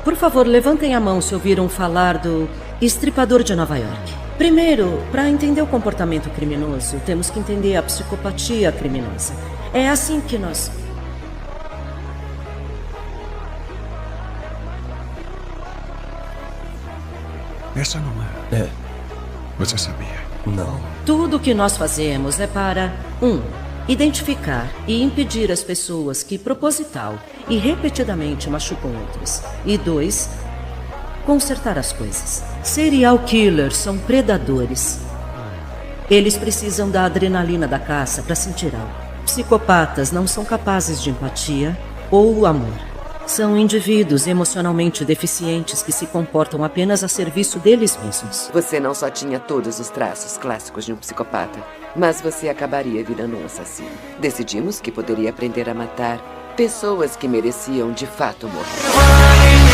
Por favor, levantem a mão se ouviram falar do Estripador de Nova York. Primeiro, para entender o comportamento criminoso, temos que entender a psicopatia criminosa. É assim que nós... Essa não é. É, Você sabia? não. Tudo o que nós fazemos é para 1. Identificar e impedir as pessoas que proposital e repetidamente machucam outras. E 2. Consertar as coisas. Serial killers são predadores. Eles precisam da adrenalina da caça para sentir algo. Psicopatas não são capazes de empatia ou amor. São indivíduos emocionalmente deficientes que se comportam apenas a serviço deles mesmos. Você não só tinha todos os traços clássicos de um psicopata, mas você acabaria virando um assassino. Decidimos que poderia aprender a matar pessoas que mereciam de fato morrer.